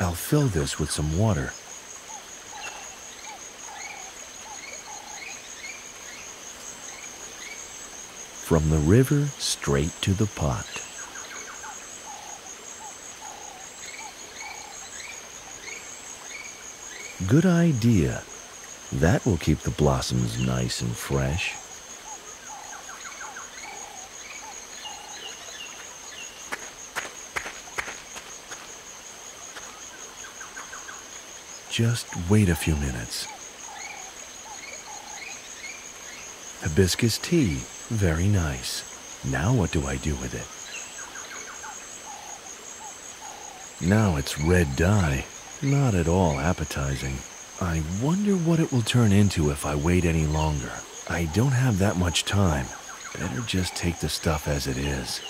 I'll fill this with some water. From the river straight to the pot. Good idea. That will keep the blossoms nice and fresh. Just wait a few minutes. Hibiscus tea, very nice. Now what do I do with it? Now it's red dye, not at all appetizing. I wonder what it will turn into if I wait any longer. I don't have that much time. Better just take the stuff as it is.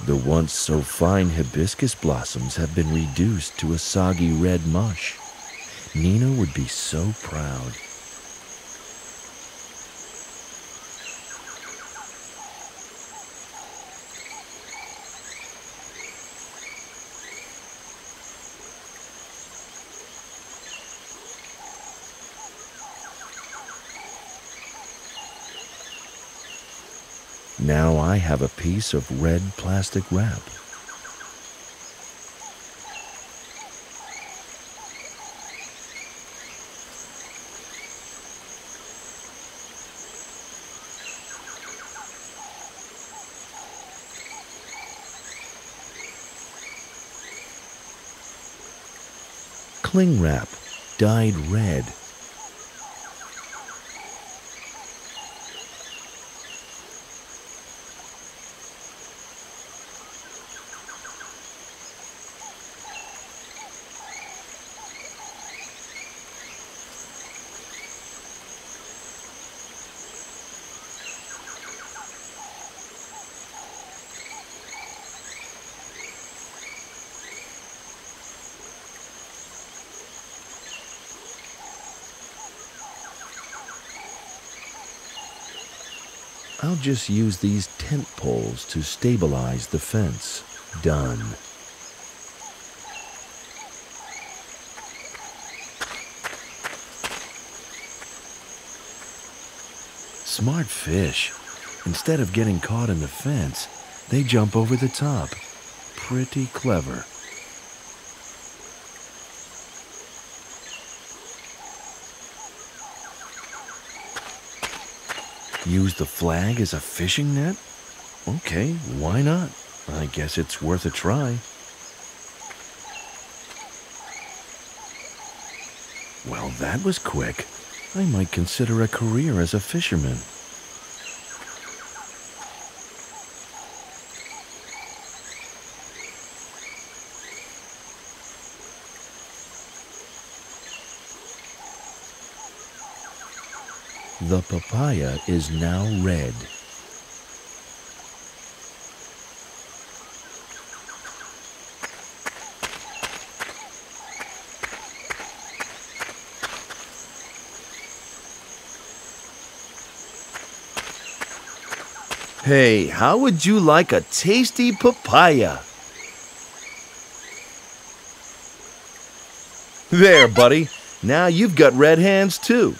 The once so fine hibiscus blossoms have been reduced to a soggy red mush. Nina would be so proud. Now I have a piece of red plastic wrap. Cling wrap, dyed red. I'll just use these tent poles to stabilize the fence. Done. Smart fish. Instead of getting caught in the fence, they jump over the top. Pretty clever. Use the flag as a fishing net? Okay, why not? I guess it's worth a try. Well, that was quick. I might consider a career as a fisherman. The papaya is now red. Hey, how would you like a tasty papaya? There, buddy. Now you've got red hands too.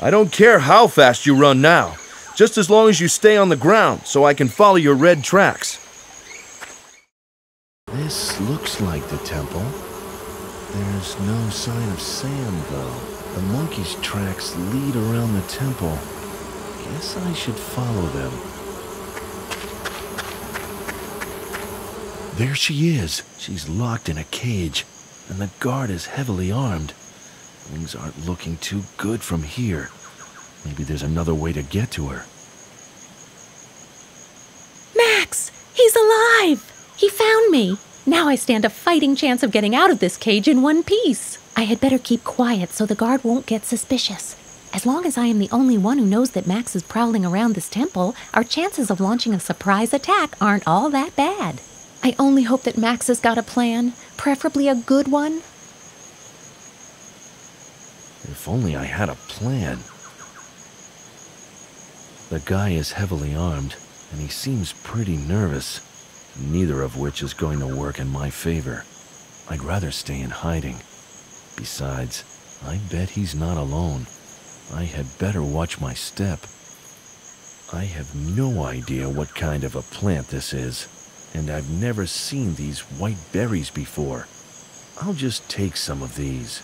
I don't care how fast you run now, just as long as you stay on the ground so I can follow your red tracks. This looks like the temple. There's no sign of sand, though. The monkey's tracks lead around the temple. Guess I should follow them. There she is. She's locked in a cage, and the guard is heavily armed. Things aren't looking too good from here. Maybe there's another way to get to her. Max! He's alive! He found me! Now I stand a fighting chance of getting out of this cage in one piece. I had better keep quiet so the guard won't get suspicious. As long as I am the only one who knows that Max is prowling around this temple, our chances of launching a surprise attack aren't all that bad. I only hope that Max has got a plan, preferably a good one. If only I had a plan. The guy is heavily armed, and he seems pretty nervous, neither of which is going to work in my favor. I'd rather stay in hiding. Besides, I bet he's not alone. I had better watch my step. I have no idea what kind of a plant this is, and I've never seen these white berries before. I'll just take some of these.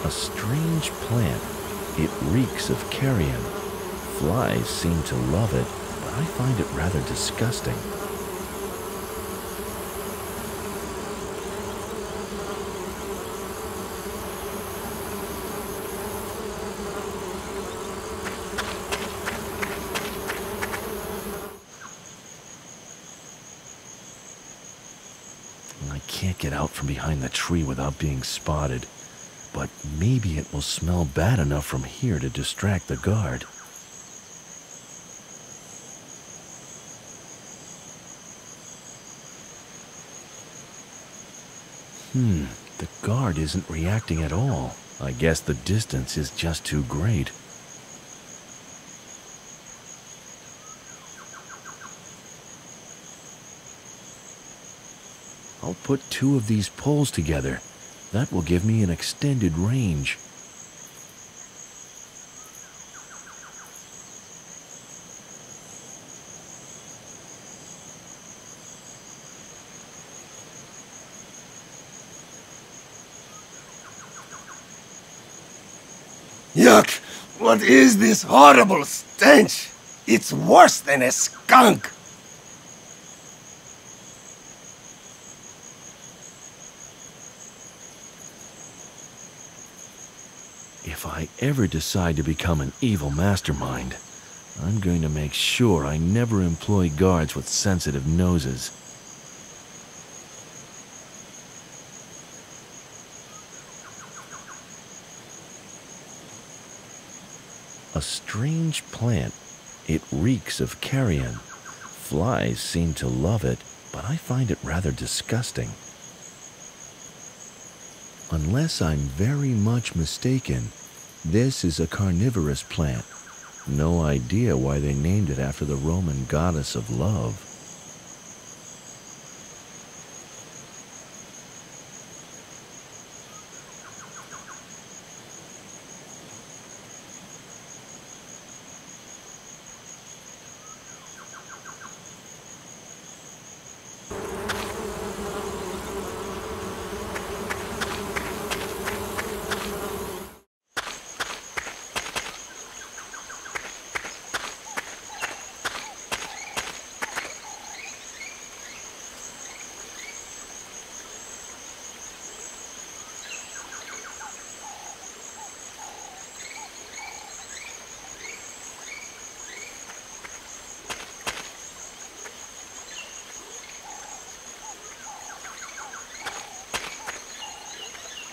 A strange plant. It reeks of carrion. Flies seem to love it, but I find it rather disgusting. I can't get out from behind the tree without being spotted. But maybe it will smell bad enough from here to distract the guard. The guard isn't reacting at all. I guess the distance is just too great. I'll put 2 of these poles together. That will give me an extended range. Yuck! What is this horrible stench? It's worse than a skunk! If I ever decide to become an evil mastermind, I'm going to make sure I never employ guards with sensitive noses. A strange plant. It reeks of carrion. Flies seem to love it, but I find it rather disgusting. Unless I'm very much mistaken, this is a carnivorous plant. No idea why they named it after the Roman goddess of love.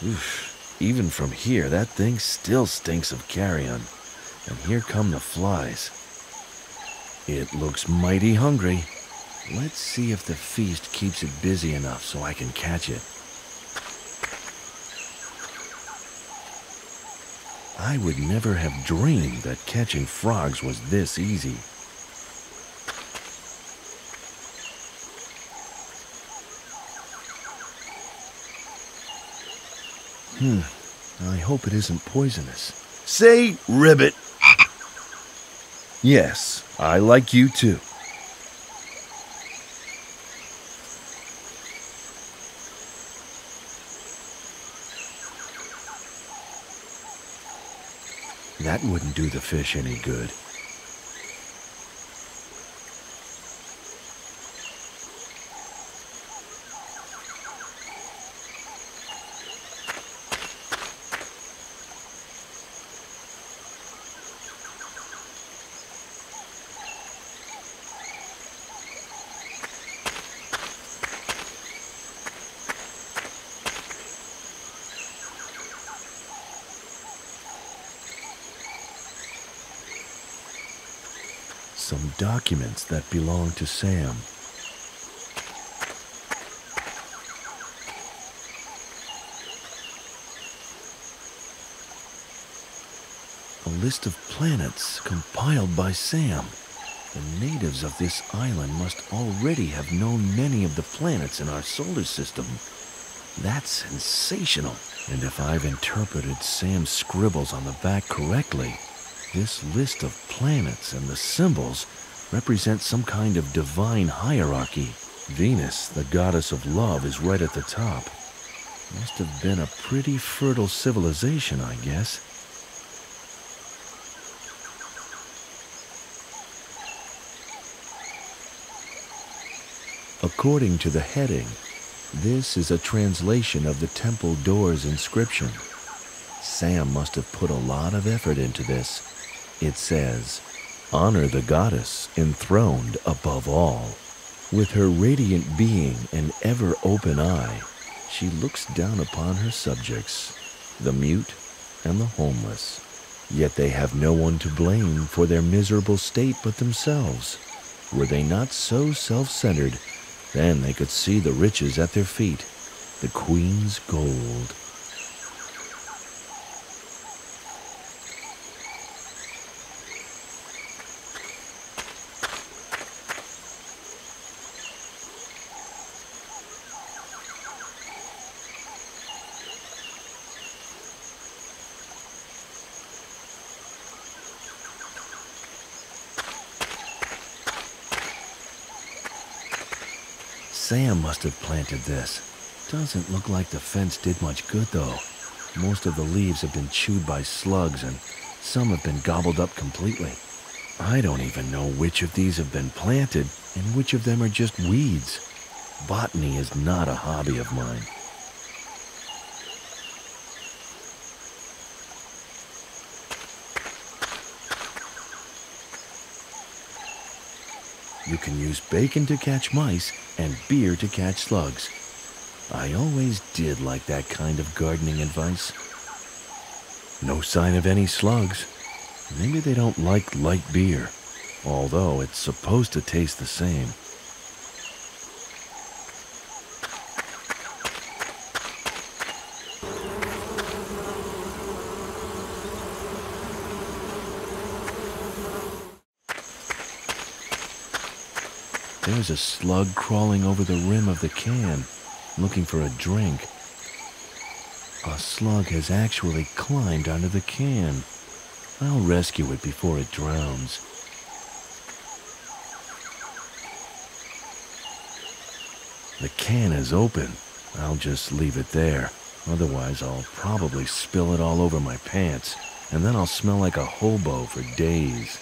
Oof, even from here, that thing still stinks of carrion. And here come the flies. It looks mighty hungry. Let's see if the feast keeps it busy enough so I can catch it. I would never have dreamed that catching frogs was this easy. I hope it isn't poisonous. Say, ribbit. Yes, I like you too. That wouldn't do the fish any good. some documents that belong to Sam. A list of planets compiled by Sam. The natives of this island must already have known many of the planets in our solar system. That's sensational. And if I've interpreted Sam's scribbles on the back correctly, this list of planets and the symbols represent some kind of divine hierarchy. Venus, the goddess of love, is right at the top. Must have been a pretty fertile civilization, I guess. According to the heading, this is a translation of the temple door's inscription. Sam must have put a lot of effort into this. It says, "Honor the goddess enthroned above all. With her radiant being and ever-open eye, she looks down upon her subjects, the mute and the homeless. Yet they have no one to blame for their miserable state but themselves. Were they not so self-centered, then they could see the riches at their feet, the queen's gold." Sam must have planted this. Doesn't look like the fence did much good, though. Most of the leaves have been chewed by slugs, and some have been gobbled up completely. I don't even know which of these have been planted and which of them are just weeds. Botany is not a hobby of mine. You can use bacon to catch mice and beer to catch slugs. I always did like that kind of gardening advice. No sign of any slugs. Maybe they don't like light beer, although it's supposed to taste the same. There's a slug crawling over the rim of the can, looking for a drink. A slug has actually climbed onto the can. I'll rescue it before it drowns. The can is open. I'll just leave it there. Otherwise, I'll probably spill it all over my pants, and then I'll smell like a hobo for days.